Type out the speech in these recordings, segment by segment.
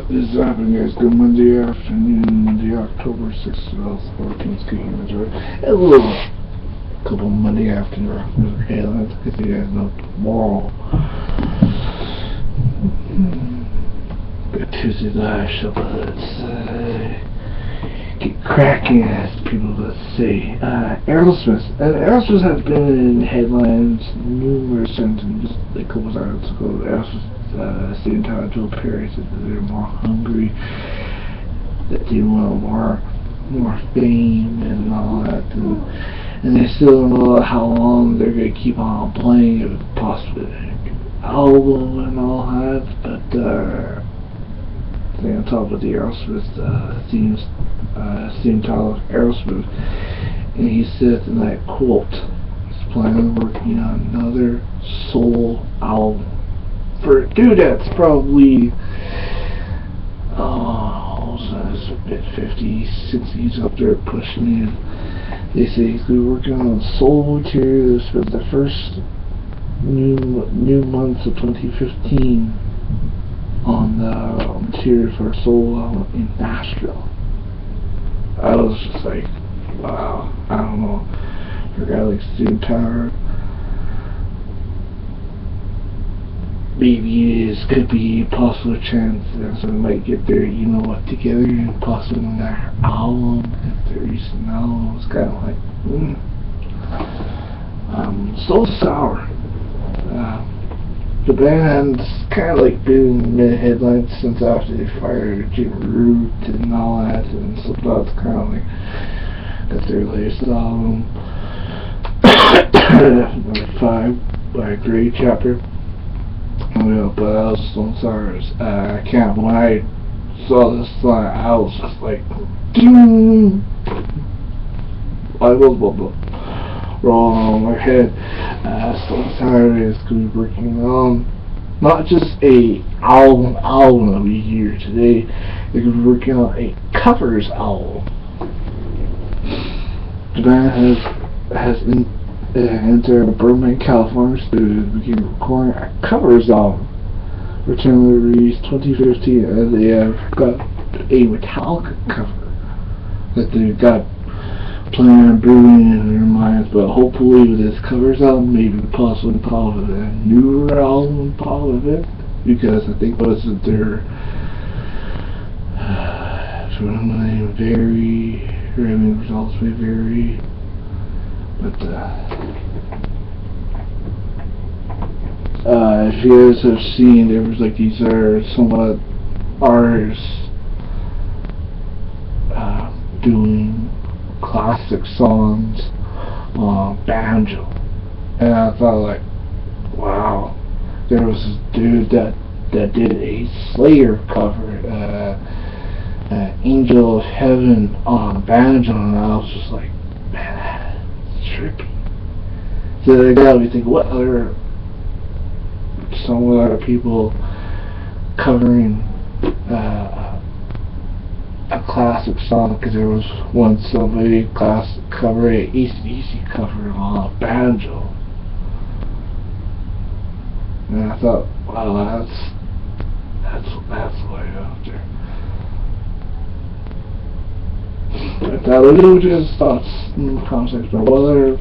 What is happening, guys? Good Monday afternoon, the October 6th, 2014. Speaking of a little couple Monday afternoon rock music headlines, because you guys know tomorrow. Got Tuesday live show, let's get cracking, as people let's say. Aerosmith has been in headlines numerous times, and just a couple of hours ago, Aerosmith stating how Joe Perry said that they're more hungry, that they want more fame and all that, and they still don't know how long they're going to keep on playing it, possibly an album and all that, but on top of the Aerosmith theme title, Aerosmith, and he said, and I quote, he's planning on working on another soul album. For a dude that's probably, mid-50s, 60s, up there pushing in, they say he's going to be working on soul material. This was the first new months of 2015 on the material for a soul album in Nashville. I was just like, wow, I don't know, for a guy like Steven Tyler, maybe it could be a possible chance that someone might get their together and possibly on their album, if their recent album was kind of like, so sour. The band's kind of like been in the headlines since after they fired Jim Root and all that, and so that's kind of like, that's their latest album, number 5 by Grey Chapter. But I was so sorry. I can't. When I saw this song, I was just like, I was rolling on my head. So sorry is going to be working on not just a album that we hear today. They're going to be working on a covers album. The band has entered Burbank, California studio to begin recording a covers album. Originally released 2015, and they have got a Metallica cover that they've got planned on brewing in their minds, but hopefully with this covers album, maybe possibly part of a newer album part of it, because I think their results may vary. But if you guys have seen, there was like these are somewhat artists doing classic songs on banjo, and I thought like, wow, there was this dude that did a Slayer cover, Angel of Heaven on banjo, and I was just like, man, trippy. So they got me thinking, what other people covering a classic song? Because there was once somebody cover a AC/DC cover on a banjo, and I thought, wow, that's way out there. But let me know just thoughts in the comment section about what are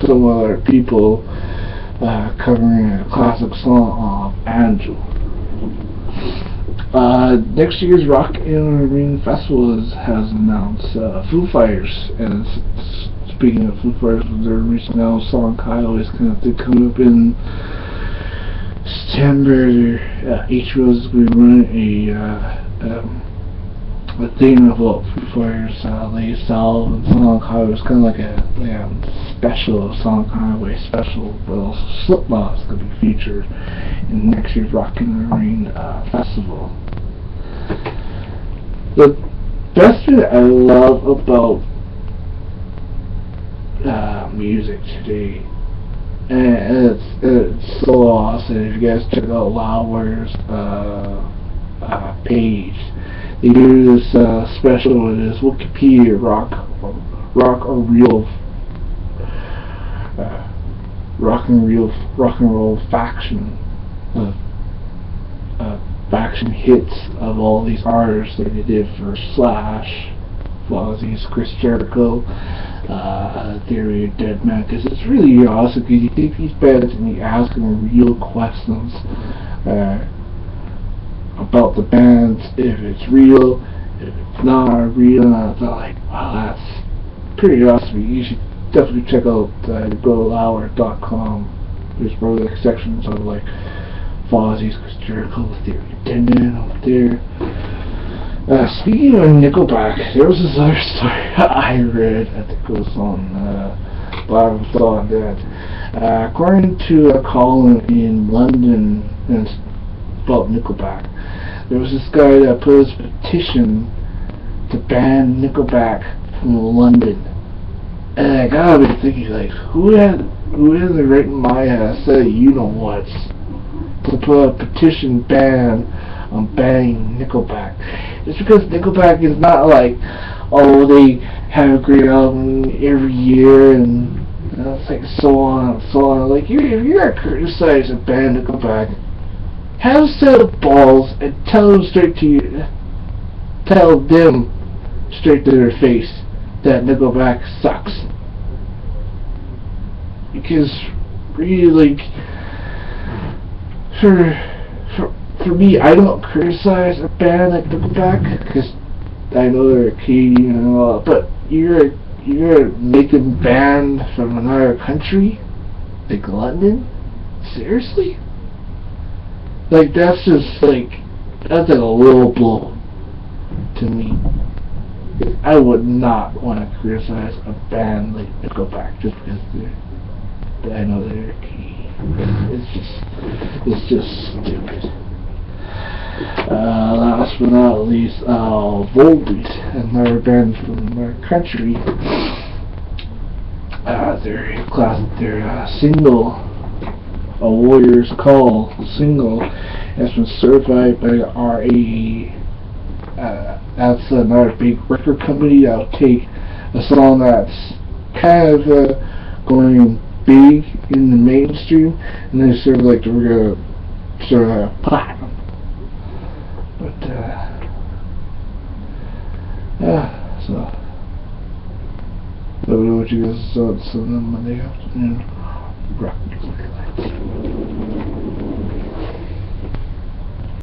some other people covering a classic song on banjo. Next year's Rock in Ring Festival has announced Foo Fighters, and speaking of Foo Fighters, with their recent album Song Kyle is kind of coming up in September. HBO is going to be running a thing about Foo Fighters' latest album, Song Highway. It's kind of like a special, Song Highway special, but also Slipknot is going to be featured in next year's Rock in the Ring Festival. The best thing that I love about music today, and it's so awesome, if you guys check out Loudware's page, they do this special with this Wikipedia rock and roll faction collection hits of all these artists that they did for Slash, Fozzie's, Chris Jericho, Theory of Dead Man, because it's really awesome, because you take these bands and you ask them real questions about the bands, if it's real, if it's not real, and they're like, wow, that's pretty awesome. You should definitely check out GoLower.com. There's probably like sections of like Fozzie's, Chris Jericho, Theory of Dead Man over there. Speaking of Nickelback, there was this other story I read, I think it was on Bible Thought, that according to a column in London about Nickelback, there was this guy that put his petition to ban Nickelback from London. And I gotta be thinking, like, who has the right mind to say you know what to put a petition ban on banning Nickelback? Just because Nickelback is not like, oh, they have a great album every year and it's like so on and so on. Like, if you're gonna criticize a band Nickelback, have a set of balls and tell them straight to their face that Nickelback sucks. Because really, like, for me, I don't criticize a band like Nickelback because I know they're Canadian and all, but you're making band from another country, like London? Seriously? Like, that's like a low blow to me. I would not want to criticize a band like Nickelback just because I know they're Canadian. It's just stupid. Last but not least, Volbeat, another band from our country. Their single, A Warrior's Call single, has been certified by the RAA. That's another big record company that'll take a song that's kind of going big in the mainstream, and then sort of like we're gonna sort of platinum. But yeah, so let me know what you guys thought on Monday afternoon rock music.